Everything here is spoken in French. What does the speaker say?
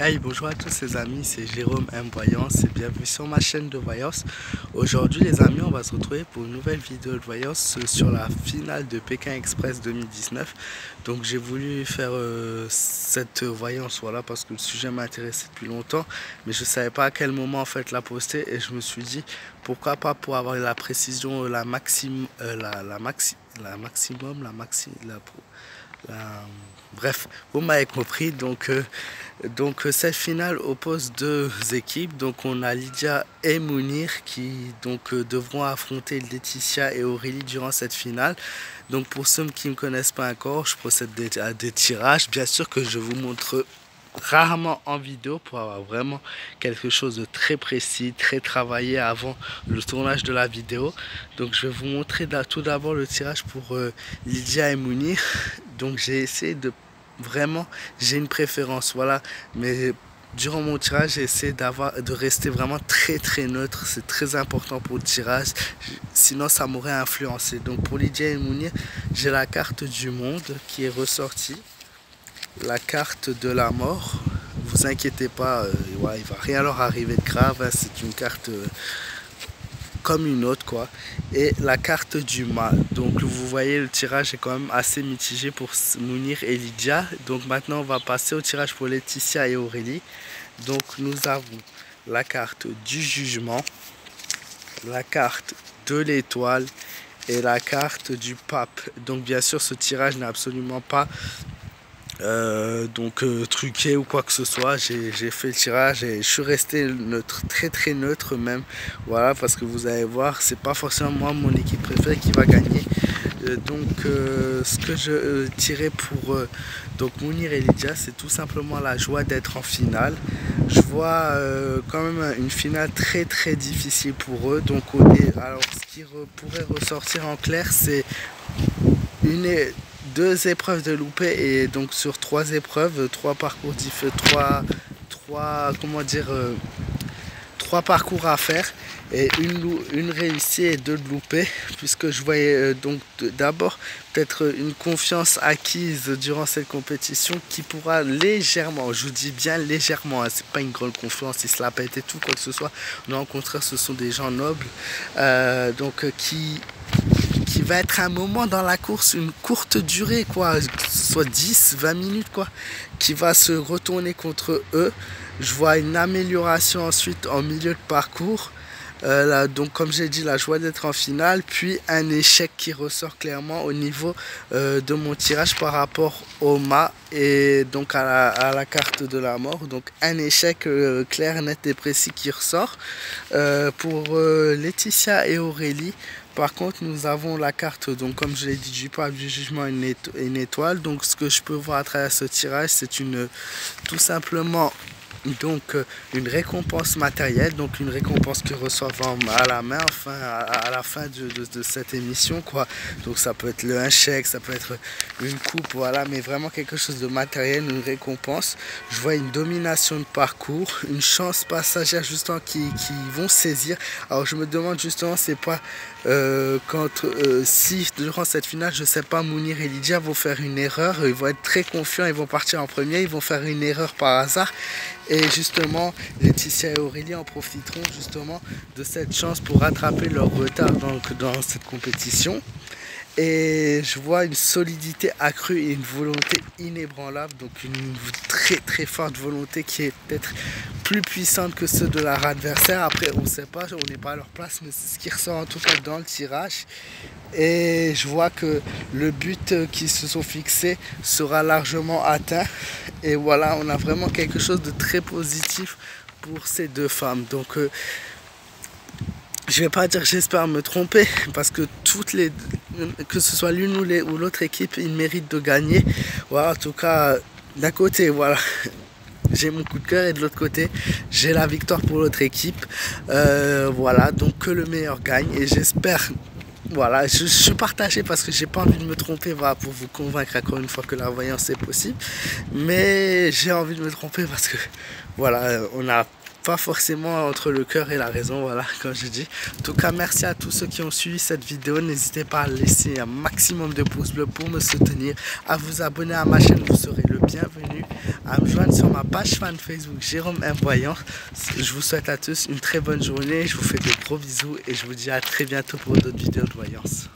Hey, bonjour à tous les amis, c'est Jérôme M Voyance et bienvenue sur ma chaîne de Voyance. Aujourd'hui les amis, on va se retrouver pour une nouvelle vidéo de Voyance sur la finale de Pékin Express 2019. Donc j'ai voulu faire cette Voyance, voilà, parce que le sujet m'intéressait depuis longtemps, mais je ne savais pas à quel moment en fait la poster et je me suis dit pourquoi pas pour avoir la précision, bref, vous m'avez compris. Donc cette finale oppose deux équipes. Donc on a Lydia et Mounir qui devront affronter Laetitia et Aurélie durant cette finale. Donc pour ceux qui ne me connaissent pas encore, je procède à des tirages. Bien sûr que je vous montre rarement en vidéo pour avoir vraiment quelque chose de très précis, très travaillé avant le tournage de la vidéo. Donc je vais vous montrer tout d'abord le tirage pour Lydia et Mounir. Donc j'ai essayé de vraiment, j'ai une préférence, voilà, mais durant mon tirage j'ai essayé de rester vraiment très neutre. C'est très important pour le tirage, sinon ça m'aurait influencé. Donc pour Lydia et Mounir, j'ai la carte du monde qui est ressortie, la carte de la mort. Vous inquiétez pas, ouais, il va rien leur arriver de grave, hein, c'est une carte comme une autre quoi. Et la carte du mal. Donc vous voyez, le tirage est quand même assez mitigé pour Mounir et Lydia. Donc maintenant on va passer au tirage pour Laetitia et Aurélie. Donc nous avons la carte du jugement, la carte de l'étoile et la carte du pape. Donc bien sûr ce tirage n'est absolument pas truqué ou quoi que ce soit. J'ai fait le tirage et je suis resté neutre, très neutre même, voilà, parce que vous allez voir, c'est pas forcément moi mon équipe préférée qui va gagner. Ce que je tirais pour Mounir et Lydia, c'est tout simplement la joie d'être en finale. Je vois quand même une finale très difficile pour eux. Donc alors ce qui pourrait ressortir en clair, c'est deux épreuves de loupé, et donc sur trois épreuves, trois parcours différents, trois parcours à faire, et une réussie et deux de loupé, puisque je voyais d'abord peut-être une confiance acquise durant cette compétition qui pourra légèrement, je vous dis bien légèrement, hein, c'est pas une grande confiance, ils se la pètent et tout quoi que ce soit, non, au contraire ce sont des gens nobles, qui va être un moment dans la course, une courte durée quoi, soit 10-20 minutes quoi, qui va se retourner contre eux. Je vois une amélioration ensuite en milieu de parcours, donc comme j'ai dit, la joie d'être en finale, puis un échec qui ressort clairement au niveau de mon tirage par rapport au mât et donc à la carte de la mort. Donc un échec clair, net et précis qui ressort. Pour Laetitia et Aurélie, par contre, nous avons la carte, donc comme je l'ai dit, du pape, du jugement et une étoile. Donc ce que je peux voir à travers ce tirage, c'est tout simplement une récompense matérielle, donc une récompense que reçoivent à la main, enfin à la fin de cette émission quoi. Donc ça peut être un chèque, ça peut être une coupe, voilà, mais vraiment quelque chose de matériel, une récompense. Je vois une domination de parcours, une chance passagère justement qui vont saisir. Alors je me demande justement, c'est pas si durant cette finale, je sais pas, Mounir et Lydia vont faire une erreur, ils vont être très confiants, ils vont partir en premier, ils vont faire une erreur par hasard, et justement Laetitia et Aurélie en profiteront justement de cette chance pour rattraper leur retard dans cette compétition. Et je vois une solidité accrue et une volonté inébranlable, donc une très forte volonté qui est peut-être plus puissante que ceux de leur adversaire. Après on ne sait pas, on n'est pas à leur place, mais c'est ce qui ressort en tout cas dans le tirage. Et je vois que le but qu'ils se sont fixés sera largement atteint, et voilà, on a vraiment quelque chose de très positif pour ces deux femmes. Donc je vais pas dire j'espère me tromper, parce que que ce soit l'une ou l'autre équipe, ils méritent de gagner. Voilà, en tout cas, d'un côté, voilà, j'ai mon coup de cœur, et de l'autre côté, j'ai la victoire pour l'autre équipe. Voilà, donc que le meilleur gagne, et j'espère. Voilà, je suis partagé parce que j'ai pas envie de me tromper, voilà, pour vous convaincre encore une fois que la voyance est possible. Mais j'ai envie de me tromper parce que voilà, on n'a pas forcément entre le cœur et la raison, voilà, comme je dis. En tout cas, merci à tous ceux qui ont suivi cette vidéo. N'hésitez pas à laisser un maximum de pouces bleus pour me soutenir, à vous abonner à ma chaîne, vous serez le bienvenu, à me joindre sur ma page fan Facebook Jérôme M. Voyant. Je vous souhaite à tous une très bonne journée, je vous fais de gros bisous et je vous dis à très bientôt pour d'autres vidéos de voyance.